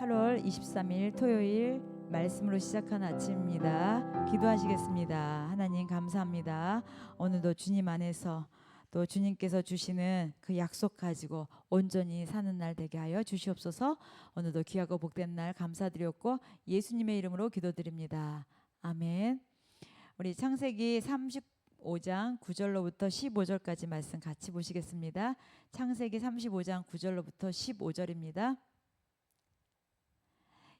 8월 23일 토요일 말씀으로 시작한 아침입니다. 기도하시겠습니다. 하나님 감사합니다. 오늘도 주님 안에서 또 주님께서 주시는 그 약속 가지고 온전히 사는 날 되게 하여 주시옵소서. 오늘도 귀하고 복된 날 감사드렸고 예수님의 이름으로 기도드립니다. 아멘. 우리 창세기 35장 9절로부터 15절까지 말씀 같이 보시겠습니다. 창세기 35장 9절로부터 15절입니다.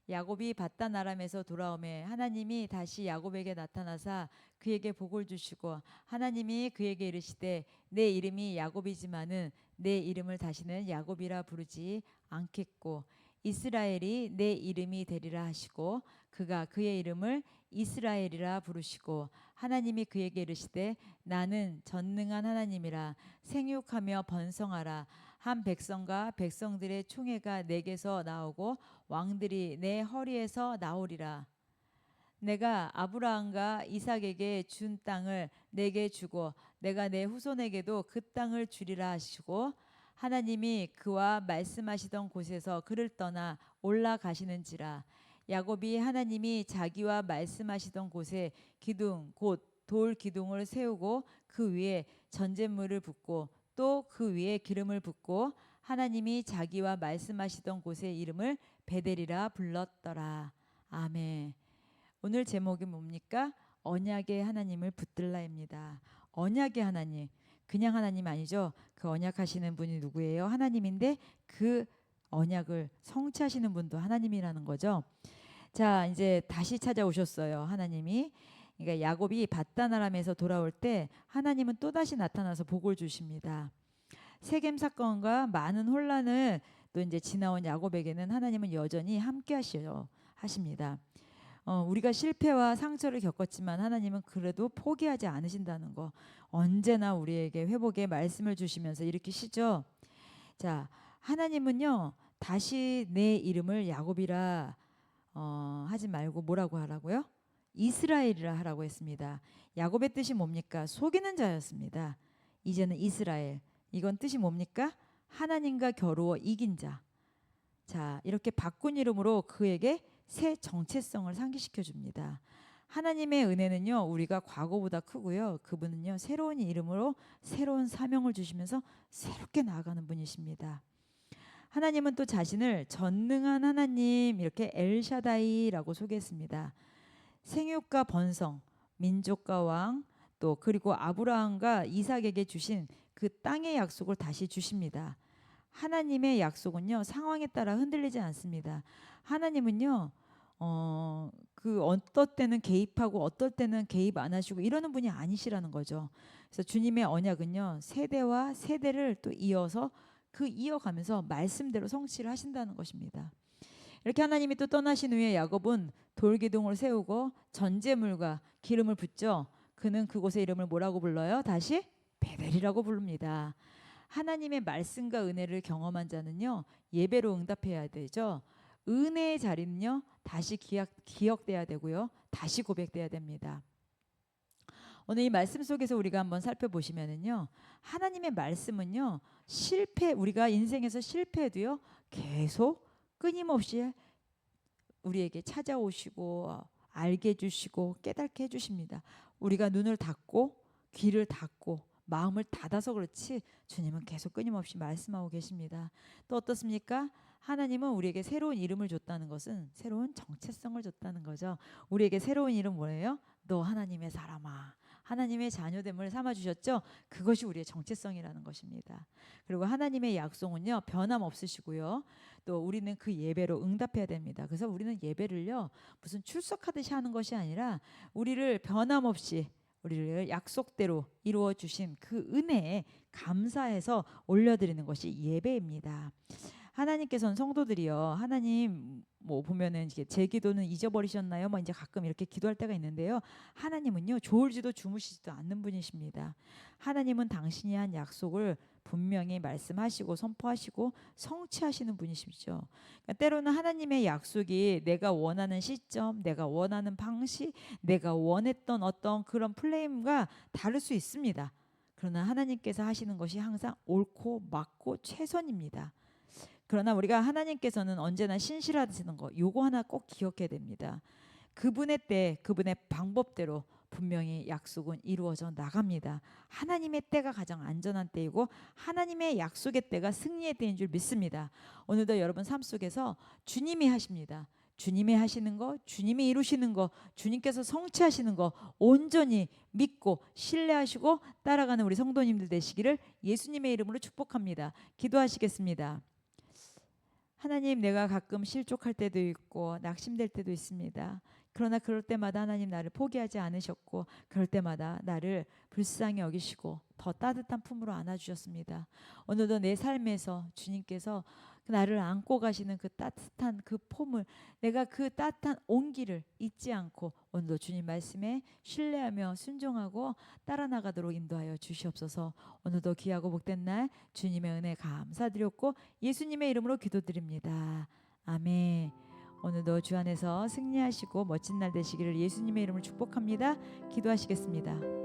야곱이 밧단 아람에서 돌아오매 하나님이 다시 야곱에게 나타나사 그에게 복을 주시고 하나님이 그에게 이르시되 내 이름이 야곱이지만은 내 이름을 다시는 야곱이라 부르지 않겠고 이스라엘이 내 이름이 되리라 하시고 그가 그의 이름을 이스라엘이라 부르시고 하나님이 그에게 이르시되 나는 전능한 하나님이라 생육하며 번성하라 한 백성과 백성들의 총회가 내게서 나오고 왕들이 내 허리에서 나오리라. 내가 아브라함과 이삭에게 준 땅을 내게 주고 내가 내 후손에게도 그 땅을 주리라 하시고 하나님이 그와 말씀하시던 곳에서 그를 떠나 올라가시는지라. 야곱이 하나님이 자기와 말씀하시던 곳에 기둥 곧 돌 기둥을 세우고 그 위에 전제물을 붓고 또 그 위에 기름을 붓고 하나님이 자기와 말씀하시던 곳의 이름을 베델이라 불렀더라. 아멘. 오늘 제목이 뭡니까? 언약의 하나님을 붙들라입니다. 언약의 하나님, 그냥 하나님 아니죠. 그 언약하시는 분이 누구예요? 하나님인데 그 언약을 성취하시는 분도 하나님이라는 거죠. 자, 이제 다시 찾아오셨어요. 하나님이. 그러니까 야곱이 밧단 아람에서 돌아올 때 하나님은 또다시 나타나서 복을 주십니다. 세겜 사건과 많은 혼란을 또 이제 지나온 야곱에게는 하나님은 여전히 함께 하십니다. 우리가 실패와 상처를 겪었지만 하나님은 그래도 포기하지 않으신다는 거, 언제나 우리에게 회복의 말씀을 주시면서 일으키시죠. 자, 하나님은요 다시 내 이름을 야곱이라 하지 말고 뭐라고 하라고요? 이스라엘이라 하라고 했습니다. 야곱의 뜻이 뭡니까? 속이는 자였습니다. 이제는 이스라엘. 이건 뜻이 뭡니까? 하나님과 겨루어 이긴 자. 자, 이렇게 바꾼 이름으로 그에게 새 정체성을 상기시켜 줍니다. 하나님의 은혜는요, 우리가 과거보다 크고요. 그분은요, 새로운 이름으로 새로운 사명을 주시면서 새롭게 나아가는 분이십니다. 하나님은 또 자신을 전능한 하나님, 이렇게 엘샤다이라고 소개했습니다. 생육과 번성, 민족과 왕, 또 그리고 아브라함과 이삭에게 주신 그 땅의 약속을 다시 주십니다. 하나님의 약속은요 상황에 따라 흔들리지 않습니다. 하나님은요 그 어떨 때는 개입하고 어떨 때는 개입 안 하시고 이러는 분이 아니시라는 거죠. 그래서 주님의 언약은요 세대와 세대를 또 이어서 그 이어가면서 말씀대로 성취를 하신다는 것입니다. 이렇게 하나님이 또 떠나신 후에 야곱은 돌기둥을 세우고 전제물과 기름을 붓죠. 그는 그곳의 이름을 뭐라고 불러요? 다시 베델이라고 부릅니다. 하나님의 말씀과 은혜를 경험한 자는요 예배로 응답해야 되죠. 은혜의 자리는요 다시 기억돼야 되고요 다시 고백돼야 됩니다. 오늘 이 말씀 속에서 우리가 한번 살펴보시면은요 하나님의 말씀은요 우리가 인생에서 실패해도요 계속 끊임없이 우리에게 찾아오시고 알게 해주시고 깨닫게 해주십니다. 우리가 눈을 닫고 귀를 닫고 마음을 닫아서 그렇지 주님은 계속 끊임없이 말씀하고 계십니다. 또 어떻습니까? 하나님은 우리에게 새로운 이름을 줬다는 것은 새로운 정체성을 줬다는 거죠. 우리에게 새로운 이름 뭐예요? 너 하나님의 사람아. 하나님의 자녀됨을 삼아주셨죠. 그것이 우리의 정체성이라는 것입니다. 그리고 하나님의 약속은요 변함없으시고요. 또 우리는 그 예배로 응답해야 됩니다. 그래서 우리는 예배를요 무슨 출석하듯이 하는 것이 아니라 우리를 변함없이 우리를 약속대로 이루어 주신 그 은혜에 감사해서 올려드리는 것이 예배입니다. 하나님께서는 성도들이요 하나님 뭐 보면은 이게 제 기도는 잊어버리셨나요? 뭐 이제 가끔 이렇게 기도할 때가 있는데요. 하나님은요 졸지도 주무시지도 않는 분이십니다. 하나님은 당신이 한 약속을 분명히 말씀하시고 선포하시고 성취하시는 분이시죠. 그러니까 때로는 하나님의 약속이 내가 원하는 시점, 내가 원하는 방식, 내가 원했던 어떤 그런 플레임과 다를 수 있습니다. 그러나 하나님께서 하시는 것이 항상 옳고 맞고 최선입니다. 그러나 우리가 하나님께서는 언제나 신실하시는 거, 요거 하나 꼭 기억해야 됩니다. 그분의 때, 그분의 방법대로 분명히 약속은 이루어져 나갑니다. 하나님의 때가 가장 안전한 때이고 하나님의 약속의 때가 승리의 때인 줄 믿습니다. 오늘도 여러분 삶 속에서 주님이 하십니다. 주님이 하시는 거, 주님이 이루시는 거, 주님께서 성취하시는 거 온전히 믿고 신뢰하시고 따라가는 우리 성도님들 되시기를 예수님의 이름으로 축복합니다. 기도하시겠습니다. 하나님, 내가 가끔 실족할 때도 있고 낙심될 때도 있습니다. 그러나 그럴 때마다 하나님 나를 포기하지 않으셨고 그럴 때마다 나를 불쌍히 여기시고 더 따뜻한 품으로 안아주셨습니다. 오늘도 내 삶에서 주님께서 나를 안고 가시는 그 따뜻한 그 폼을, 내가 그 따뜻한 온기를 잊지 않고 오늘도 주님 말씀에 신뢰하며 순종하고 따라 나가도록 인도하여 주시옵소서. 오늘도 귀하고 복된 날 주님의 은혜 감사드렸고 예수님의 이름으로 기도드립니다. 아멘. 오늘도 주 안에서 승리하시고 멋진 날 되시기를 예수님의 이름으로 축복합니다. 기도하시겠습니다.